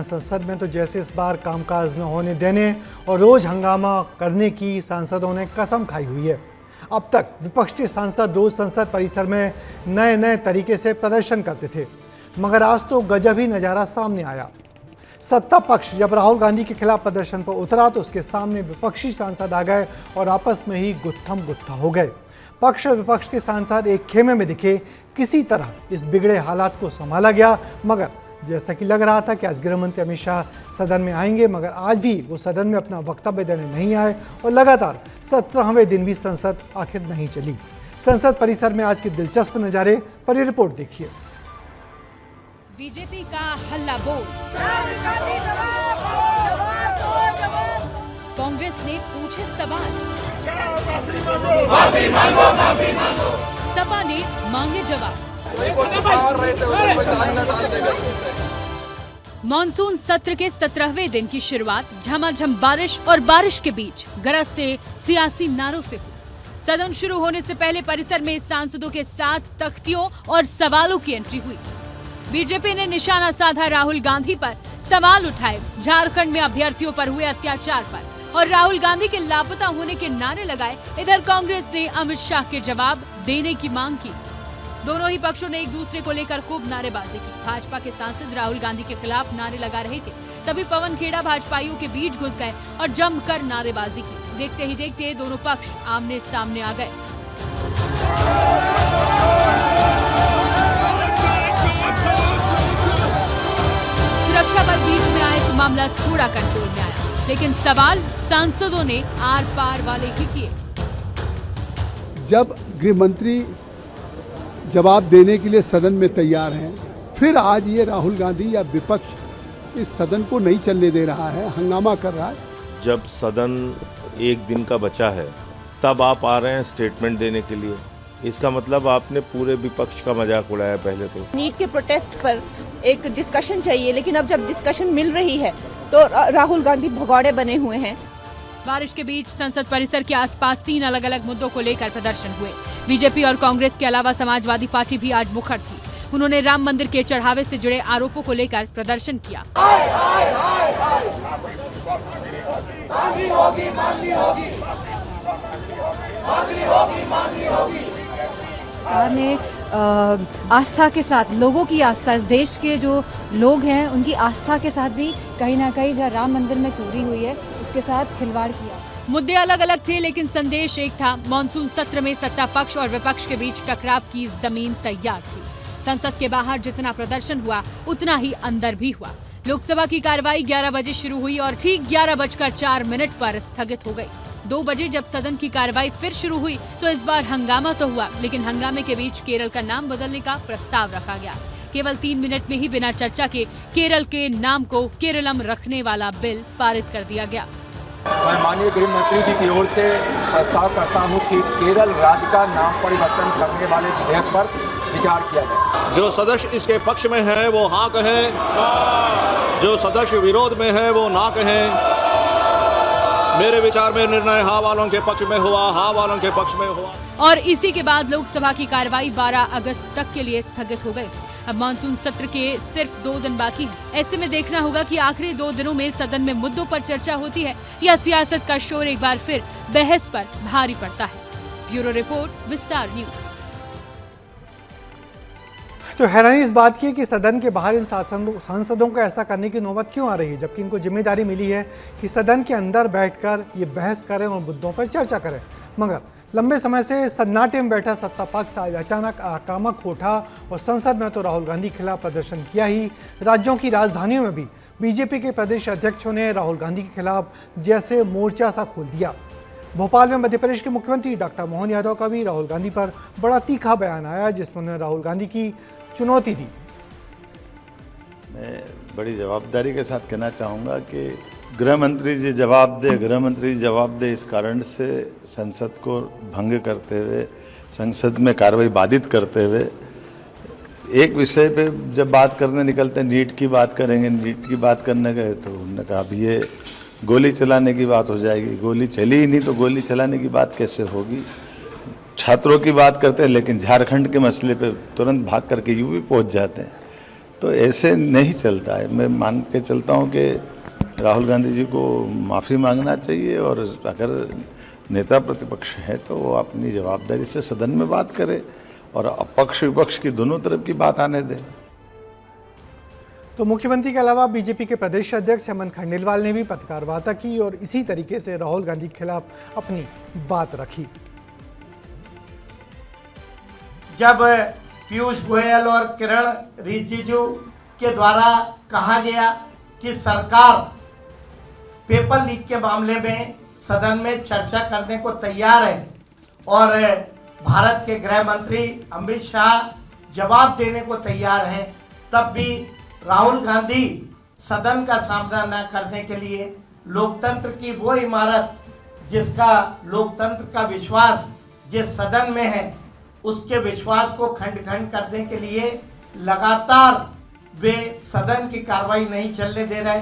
यहाँ संसद में तो जैसे इस बार कामकाज न होने देने और रोज हंगामा करने की सांसदों ने कसम खाई हुई है। अब तक विपक्षी सांसद रोज संसद परिसर में नए नए तरीके से प्रदर्शन करते थे, मगर आज तो गजब ही नज़ारा सामने आया। सत्ता पक्ष जब राहुल गांधी के खिलाफ प्रदर्शन पर उतरा तो उसके सामने विपक्षी सांसद आ गए और आपस में ही गुत्थम गुत्था हो गए। पक्ष और विपक्ष के सांसद एक खेमे में दिखे, किसी तरह इस बिगड़े हालात को संभाला गया। मगर जैसा कि लग रहा था कि आज गृह मंत्री अमित शाह सदन में आएंगे, मगर आज भी वो सदन में अपना वक्तव्य देने नहीं आए और लगातार 17वें दिन भी संसद आखिर नहीं चली। संसद परिसर में आज के दिलचस्प नज़ारे पर ये रिपोर्ट देखिए। बीजेपी का हल्ला बोल, कांग्रेस ने पूछे सवाल, सपा ने मांगे जवाब। मॉनसून सत्र के 17वें दिन की शुरुआत झमाझम बारिश और बारिश के बीच गरजते सियासी नारों से हुई। सदन शुरू होने से पहले परिसर में सांसदों के साथ तख्तियों और सवालों की एंट्री हुई। बीजेपी ने निशाना साधा राहुल गांधी पर, सवाल उठाए झारखंड में अभ्यर्थियों पर हुए अत्याचार पर और राहुल गांधी के लापता होने के नारे लगाए। इधर कांग्रेस ने अमित शाह के जवाब देने की मांग की। दोनों ही पक्षों ने एक दूसरे को लेकर खूब नारेबाजी की। भाजपा के सांसद राहुल गांधी के खिलाफ नारे लगा रहे थे, तभी पवन खेड़ा भाजपाइयों के बीच घुस गए और जमकर नारेबाजी की। देखते ही देखते दोनों पक्ष आमने सामने आ गए। सुरक्षा बल बीच में आए तो मामला थोड़ा कंट्रोल में आया, लेकिन सवाल सांसदों ने आर पार वाले ही किए। जब गृह मंत्री जवाब देने के लिए सदन में तैयार हैं, फिर आज ये राहुल गांधी या विपक्ष इस सदन को नहीं चलने दे रहा है, हंगामा कर रहा है। जब सदन एक दिन का बचा है तब आप आ रहे हैं स्टेटमेंट देने के लिए, इसका मतलब आपने पूरे विपक्ष का मजाक उड़ाया। पहले तो नीट के प्रोटेस्ट पर एक डिस्कशन चाहिए, लेकिन अब जब डिस्कशन मिल रही है तो राहुल गांधी भगौड़े बने हुए हैं। बारिश के बीच संसद परिसर के आसपास 3 अलग अलग मुद्दों को लेकर प्रदर्शन हुए। बीजेपी और कांग्रेस के अलावा समाजवादी पार्टी भी आज मुखर थी। उन्होंने राम मंदिर के चढ़ावे से जुड़े आरोपों को लेकर प्रदर्शन किया। ने आस्था के साथ, लोगों की आस्था, इस देश के जो लोग हैं उनकी आस्था के साथ भी कहीं ना कहीं जहाँ राम मंदिर में चोरी हुई है उसके साथ खिलवाड़ किया। मुद्दे अलग अलग थे, लेकिन संदेश एक था। मॉनसून सत्र में सत्ता पक्ष और विपक्ष के बीच टकराव की जमीन तैयार थी। संसद के बाहर जितना प्रदर्शन हुआ उतना ही अंदर भी हुआ। लोकसभा की कार्रवाई 11 बजे शुरू हुई और ठीक 11:04 पर स्थगित हो गई। 2 बजे जब सदन की कार्रवाई फिर शुरू हुई तो इस बार हंगामा तो हुआ, लेकिन हंगामे के बीच केरल का नाम बदलने का प्रस्ताव रखा गया। केवल 3 मिनट में ही बिना चर्चा के केरल के नाम को केरलम रखने वाला बिल पारित कर दिया गया। मैं माननीय गृह मंत्री जी की ओर से प्रस्ताव करता हूं कि केरल राज्य का नाम परिवर्तन करने वाले विधेयक पर विचार किया जाए। जो सदस्य इसके पक्ष में है वो हाँ कहें, जो सदस्य विरोध में है वो ना कहें। मेरे विचार में निर्णय हाँ वालों के पक्ष में हुआ, हाँ वालों के पक्ष में हुआ। और इसी के बाद लोकसभा की कार्रवाई 12 अगस्त तक के लिए स्थगित हो गई। अब मानसून सत्र के सिर्फ 2 दिन बाकी हैं। ऐसे में देखना होगा कि आखिरी 2 दिनों में सदन में मुद्दों पर चर्चा होती है या सियासत का शोर एक बार फिर बहस पर भारी पड़ता है। ब्यूरो रिपोर्ट, विस्तार न्यूज। तो हैरानी इस बात की है कि सदन के बाहर इन सांसदों को ऐसा करने की नौबत क्यों आ रही है, जबकि इनको जिम्मेदारी मिली है कि सदन के अंदर बैठकर ये बहस करें और मुद्दों पर चर्चा करें। मगर लंबे समय से सन्नाटे में बैठा सत्ता पक्ष आज अचानक आक्रामक उठा और संसद में तो राहुल गांधी के खिलाफ प्रदर्शन किया ही, राज्यों की राजधानियों में भी बीजेपी के प्रदेश अध्यक्षों ने राहुल गांधी के खिलाफ जैसे मोर्चा सा खोल दिया। भोपाल में मध्य प्रदेश के मुख्यमंत्री डॉक्टर मोहन यादव का भी राहुल गांधी पर बड़ा तीखा बयान आया, जिसमें उन्होंने राहुल गांधी की चुनौती दी। मैं बड़ी जवाबदारी के साथ कहना चाहूँगा कि गृह मंत्री जी जवाब दे इस कारण से संसद को भंग करते हुए, संसद में कार्रवाई बाधित करते हुए एक विषय पे जब बात करने निकलते हैं, नीट की बात करेंगे, नीट की बात करने गए तो उन्होंने कहा अब ये गोली चलाने की बात हो जाएगी। गोली चली ही नहीं तो गोली चलाने की बात कैसे होगी। छात्रों की बात करते हैं लेकिन झारखंड के मसले पे तुरंत भाग करके यूपी पहुंच जाते हैं। तो ऐसे नहीं चलता है। मैं मान के चलता हूँ कि राहुल गांधी जी को माफ़ी मांगना चाहिए और अगर नेता प्रतिपक्ष है तो वो अपनी जवाबदारी से सदन में बात करे और पक्ष विपक्ष की दोनों तरफ की बात आने दे। तो मुख्यमंत्री के अलावा बीजेपी के प्रदेश अध्यक्ष हेमंत खंडेलवाल ने भी पत्रकार वार्ता की और इसी तरीके से राहुल गांधी के खिलाफ अपनी बात रखी। जब पीयूष गोयल और किरण रिजिजू के द्वारा कहा गया कि सरकार पेपर लीक के मामले में सदन में चर्चा करने को तैयार है और भारत के गृह मंत्री अमित शाह जवाब देने को तैयार हैं, तब भी राहुल गांधी सदन का सामना न करने के लिए लोकतंत्र की वो इमारत जिसका लोकतंत्र का विश्वास जिस सदन में है उसके विश्वास को खंड खंड करने के लिए लगातार वे सदन की कार्रवाई नहीं चलने दे रहे।